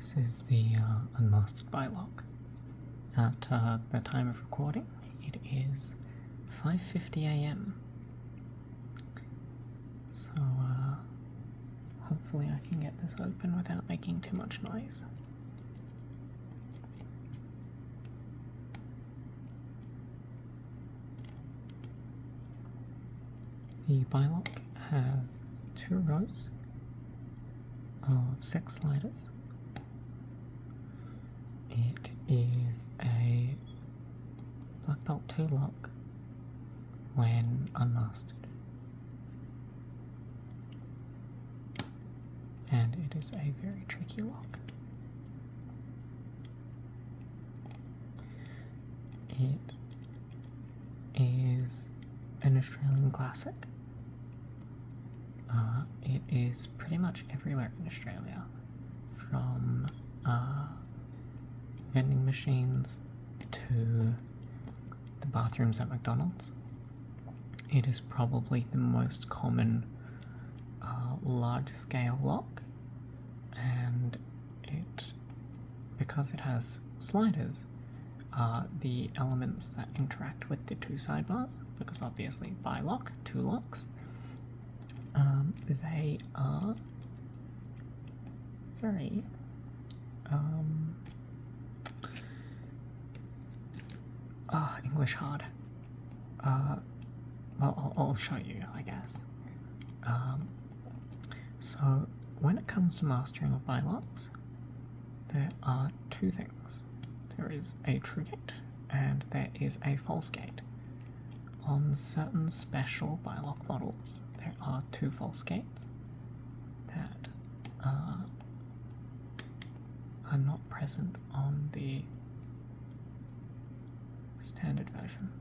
This is the Unmastered Bilock. At the time of recording, it is 5:50 AM. So hopefully I can get this open without making too much noise. The Bilock has 2 rows of 6 sliders. It is a Black Belt 2 lock when unmastered, and it is a very tricky lock. It is an Australian classic. It is pretty much everywhere in Australia, from vending machines to the bathrooms at McDonald's. It is probably the most common large-scale lock, and because it has sliders, the elements that interact with the 2 sidebars, because obviously bilock, 2 locks, they are very English hard. Well, I'll show you, I guess. So when it comes to mastering of bilocks, there are 2 things. There is a true gate and there is a false gate. On certain special bilock models, there are 2 false gates that are not present on the standard version.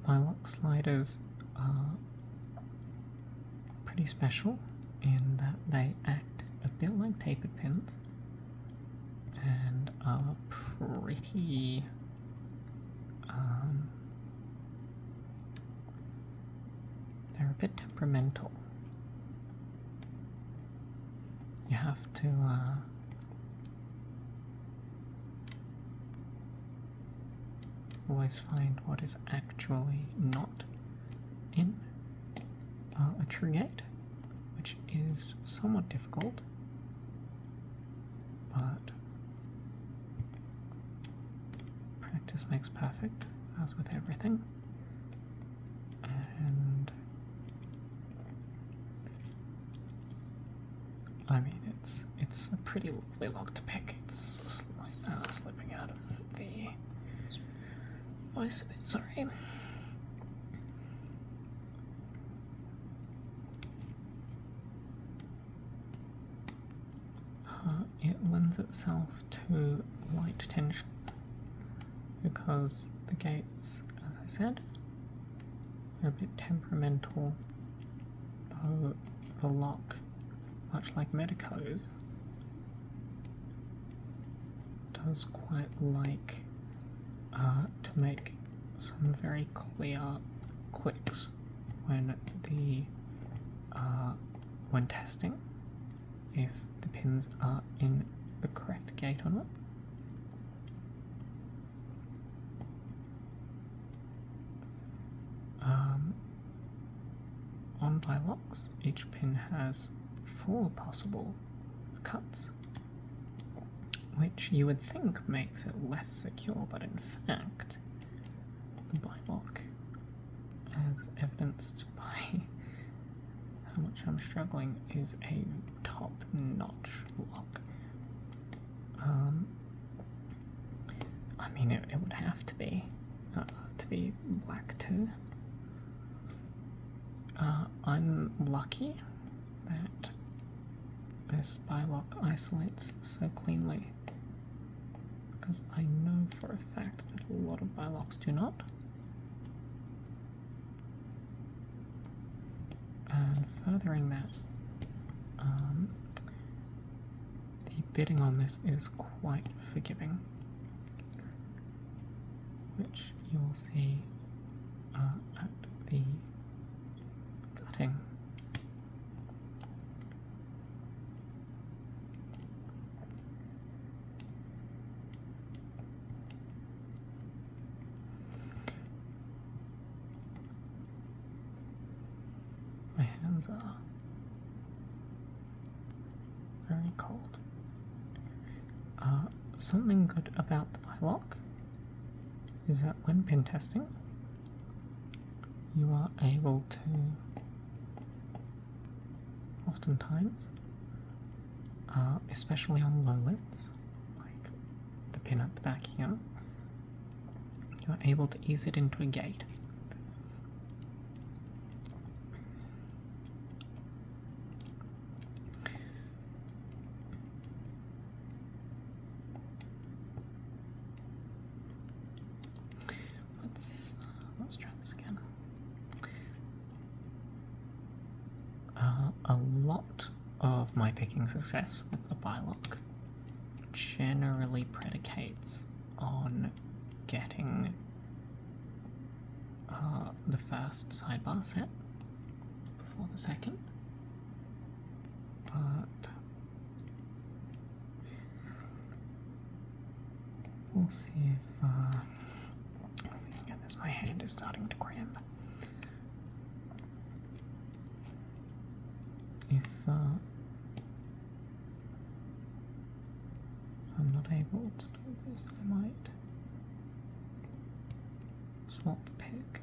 Bilock sliders are pretty special in that they act a bit like tapered pins and are pretty they're a bit temperamental. You have to always find what is actually not in a true gate, which is somewhat difficult, but practice makes perfect, as with everything. And I mean, it's a pretty lovely lock to pick. It's slipping out of the voice a bit, sorry. It lends itself to light tension because the gates, as I said, are a bit temperamental, though the lock, much like Medico's, does quite like to make some very clear clicks when testing if the pins are in the correct gate or not. On bilocks, each pin has 4 possible cuts, which you would think makes it less secure, but in fact, the bilock, as evidenced by how much I'm struggling, is a top-notch lock. I mean, it would have to be black too. I'm lucky that this bilock isolates so cleanly, because I know for a fact that a lot of bilocks do not. And furthering that, the bitting on this is quite forgiving. which you will see at the cutting. My hands are very cold. Something good about the Bilock is that when pin testing, you are able to oftentimes, especially on low lifts, like the pin at the back here, you are able to ease it into a gate. Let's try this again. A lot of my picking success with the Bilock generally predicates on getting the first sidebar set before the second, but we'll see if we can get this. My hand is starting to cramp. If I'm not able to do this, I might swap pick.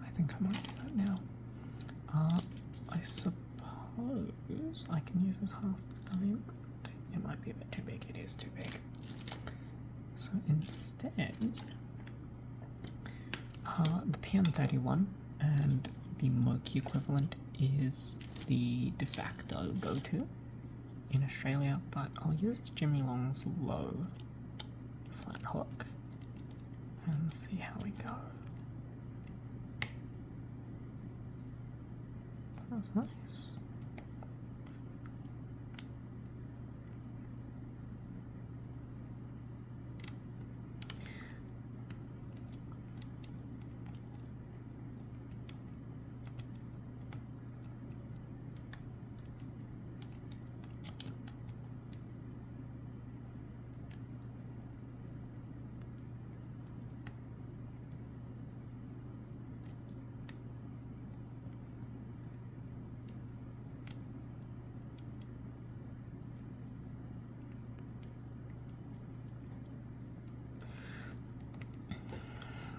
I think I might do that now. I suppose I can use this half the time. It might be a bit too big. It is too big. So instead, the PN31 and the Moki equivalent is the de facto go-to in Australia, but I'll use Jimmy Long's low flat hook and see how we go. That's nice.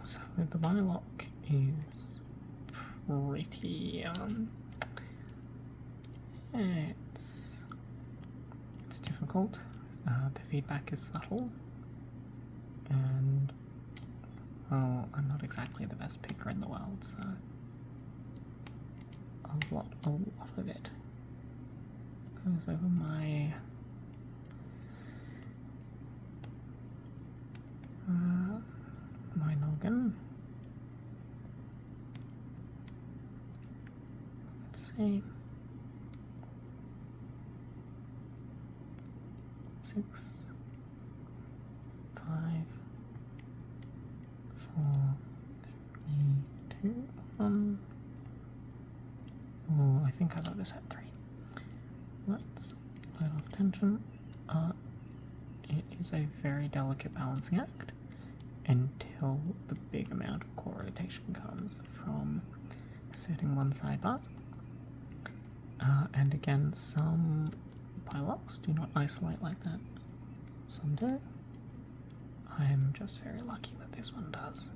So the Bilock is pretty it's difficult. The feedback is subtle, and well, I'm not exactly the best picker in the world, so a lot of it goes over my my noggin. Let's see. 6, 5, 4, 3, 2, 1. Oh, I think I noticed at 3. Let's let off tension. It is a very delicate balancing act until the big amount of core rotation comes from setting one sidebar. And again, some Bilocks do not isolate like that. Some do. I'm just very lucky that this one does.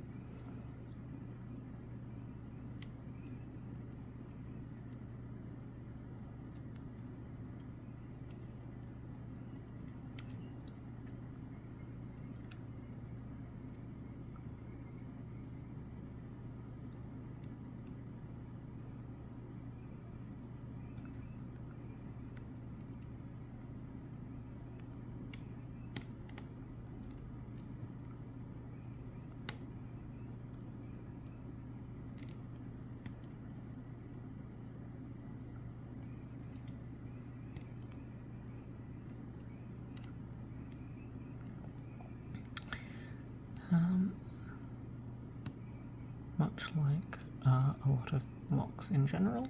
much like a lot of locks in general.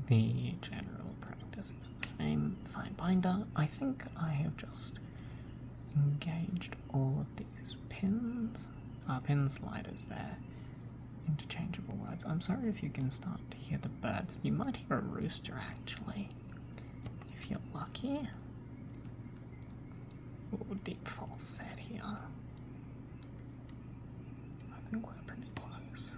The general practice is the same. Fine binder. I think I have just engaged all of these pin sliders there. Interchangeable words. I'm sorry if you can start to hear the birds. You might hear a rooster actually, if you're lucky. Ooh, deep falset here. I think we're pretty close.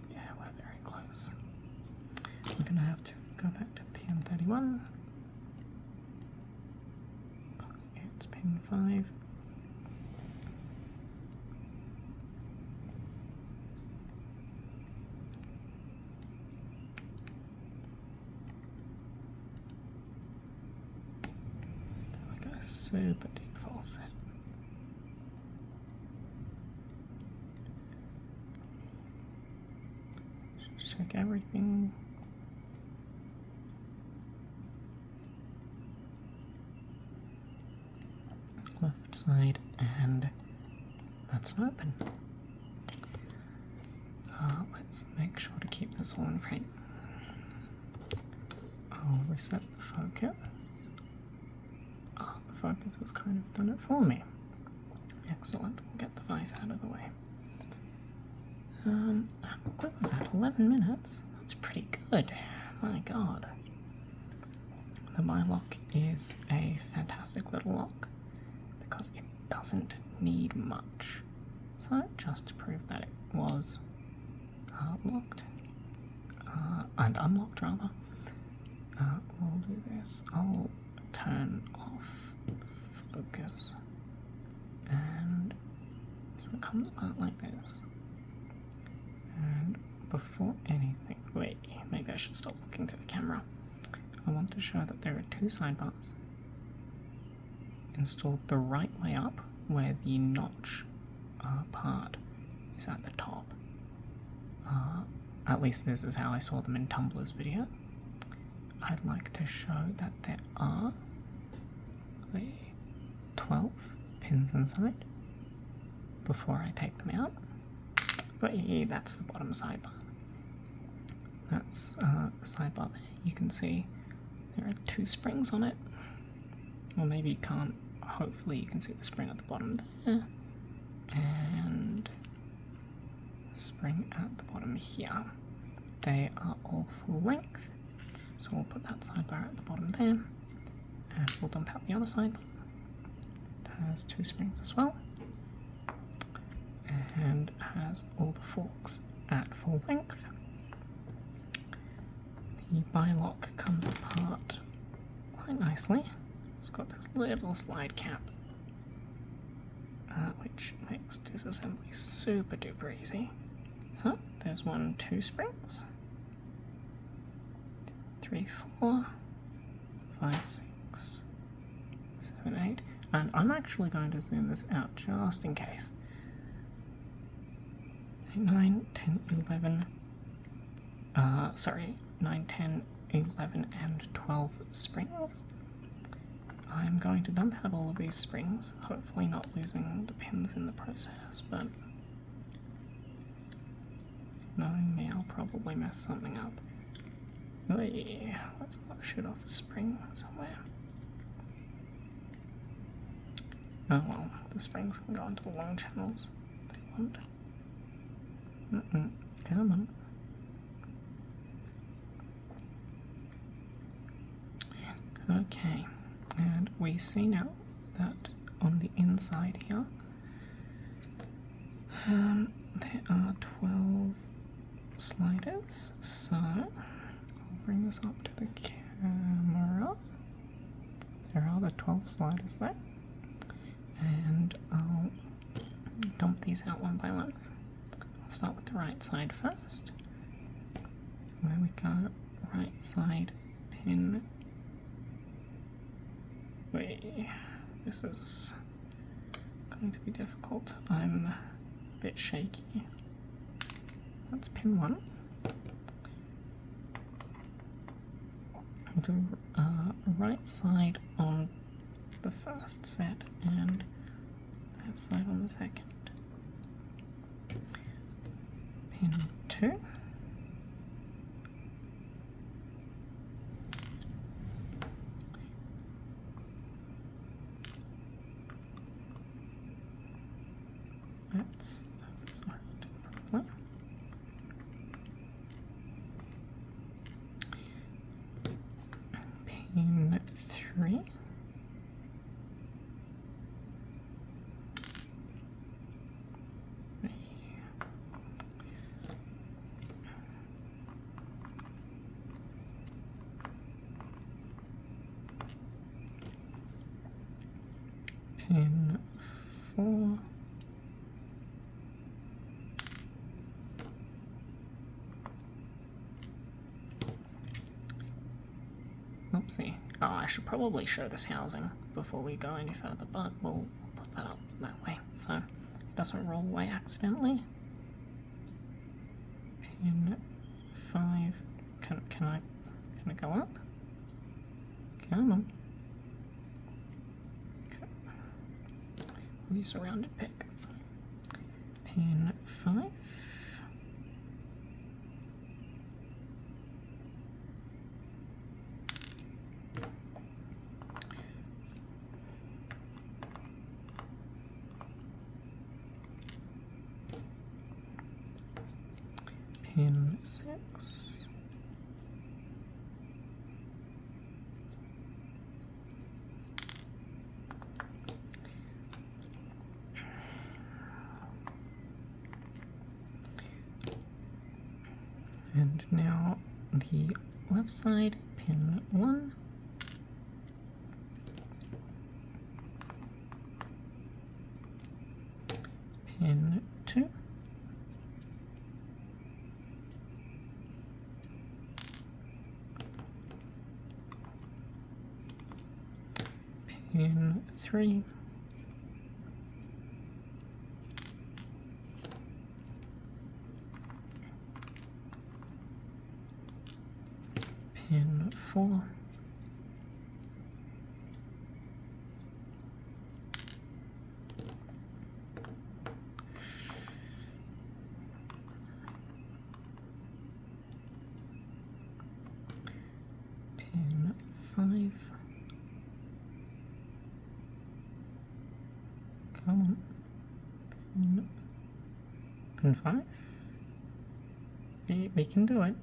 Yeah, we're very close. We're gonna have to go back to pin 31. It's pin 5. Super deep falset. Just check everything. Left side, and that's open. Let's make sure to keep this all in frame. I'll reset the focus. The focus has kind of done it for me. Excellent. We'll get the vice out of the way. What was that? 11 minutes? That's pretty good. My god. The Bilock is a fantastic little lock because it doesn't need much. So just to prove that it was locked and unlocked rather, we'll do this. I'll turn off the focus, and so it comes out like this. And before anything, wait, maybe I should stop looking through the camera. I want to show that there are two sidebars installed the right way up, where the notch part is at the top. At least this is how I saw them in Tumblr's video. I'd like to show that there are 12 pins inside before I take them out. But yeah, that's the bottom sidebar. That's the sidebar there. You can see there are 2 springs on it. Or maybe you can't. Hopefully you can see the spring at the bottom there. And spring at the bottom here. They are all full length. So we'll put that sidebar at the bottom there. And we'll dump out the other sidebar. It has 2 springs as well. And has all the forks at full length. The Bilock comes apart quite nicely. It's got this little slide cap, which makes disassembly super duper easy. So there's 1, 2 springs, 3, 4, 5, 6, 7, 8, and I'm actually going to zoom this out just in case. 9, 10, 11, 9, 10, 11, and 12 springs. I'm going to dump out all of these springs, hopefully not losing the pins in the process, but knowing me, I'll probably mess something up. Oh yeah, let's not shoot off a spring somewhere. Oh well, the springs can go into the long channels if they want. Come on. Okay, and we see now that on the inside here, there are 12 sliders, so I'll bring this up to the camera. There are the 12 sliders there, and I'll dump these out one by one. I'll start with the right side first. There we go, right side pin. Wait, this is going to be difficult. I'm a bit shaky. That's pin 1. the right side on the first set and left side on the second. Pin 2. That's probably. Pin 3. Pin 4. Oopsie. Oh, I should probably show this housing before we go any further, but we'll put that up that way so it doesn't roll away accidentally. Pin 5. Can I go up? Come on. Okay. We'll use a rounded pick. Pin 5. Pin 6. And now the left side, pin 1. Pin 2. Pin 3. Pin 4. Pin 5. Come on. Pin 5. We can do it.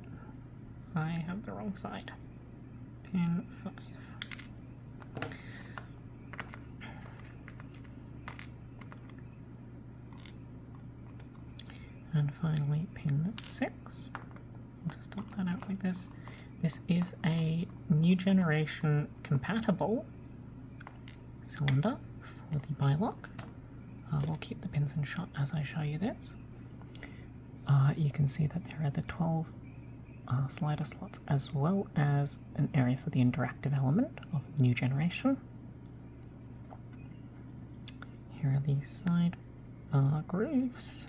I have the wrong side. Pin 5. And finally, pin 6. I'll just dump that out like this. This is a new generation compatible cylinder for the Bilock. We'll keep the pins in shot as I show you this. You can see that there are the 12 slider slots as well as an area for the interactive element of new generation. Here are the side grooves.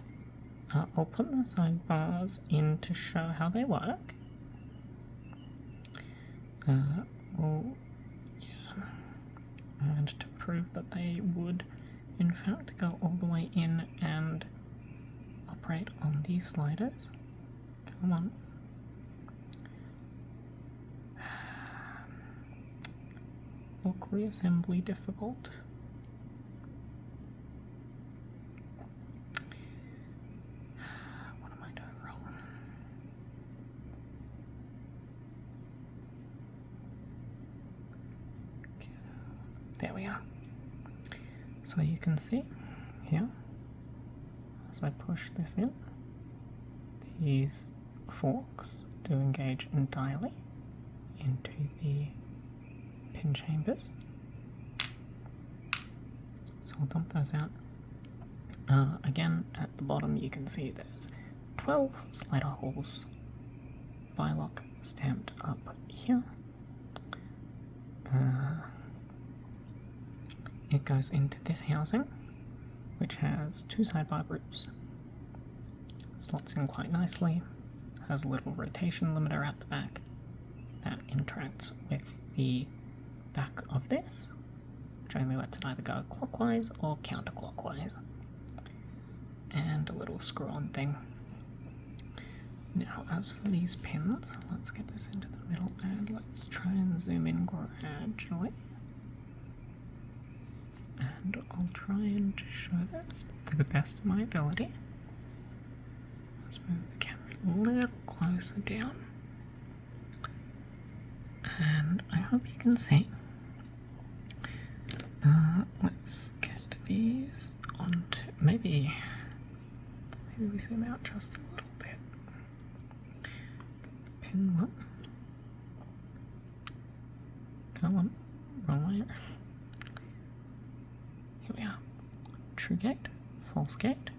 I'll put the sidebars in to show how they work. And to prove that they would in fact go all the way in and operate on these sliders. Come on. Look, reassembly difficult. What am I doing wrong? Okay. There we are. So you can see here, as I push this in, these forks do engage entirely into the pin chambers. So I'll dump those out. Again, at the bottom you can see there's 12 slider holes, Bilock stamped up here. It goes into this housing, which has 2 sidebar groups. Slots in quite nicely, has a little rotation limiter at the back, that interacts with the back of this, which only lets it either go clockwise or counterclockwise. And a little screw-on thing. Now, as for these pins, let's get this into the middle and let's try and zoom in gradually. And I'll try and show this to the best of my ability. Let's move the camera a little closer down. And I hope you can see. Let's get these onto, maybe we zoom out just a little bit. Pin 1. Come on, wrong way. Here we are. True gate, false gate.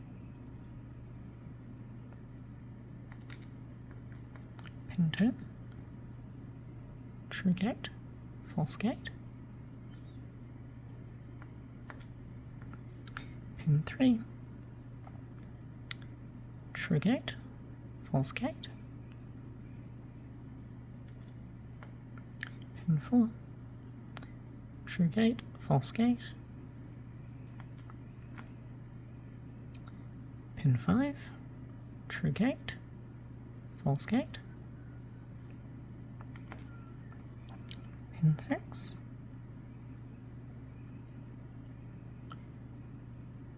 Pin 2. True gate, false gate. Pin 3. True gate, false gate. Pin 4. True gate, false gate. Pin 5. True gate, false gate. Pin 6.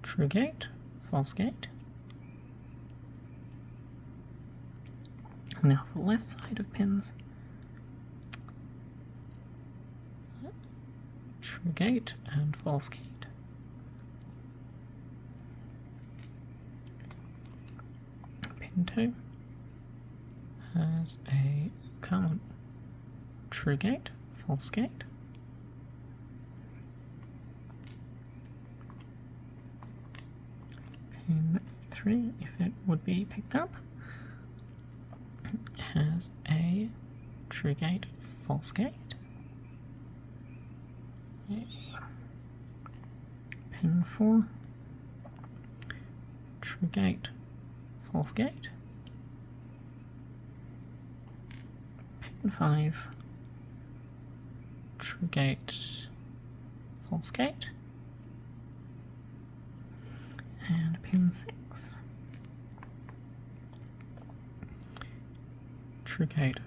True gate, false gate. Now for the left side of pins, true gate and false gate. Pin 2 has a common true gate, false gate. Pin 3, if it would be picked up, has a true gate, false gate. Pin 4, true gate, false gate. Pin 5, true gate, false gate. And pin 6, true gate,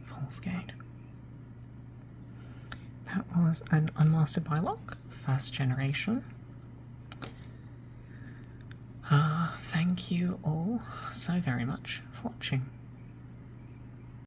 false gate. That was an Unmastered Bilock, first generation. Thank you all so very much for watching.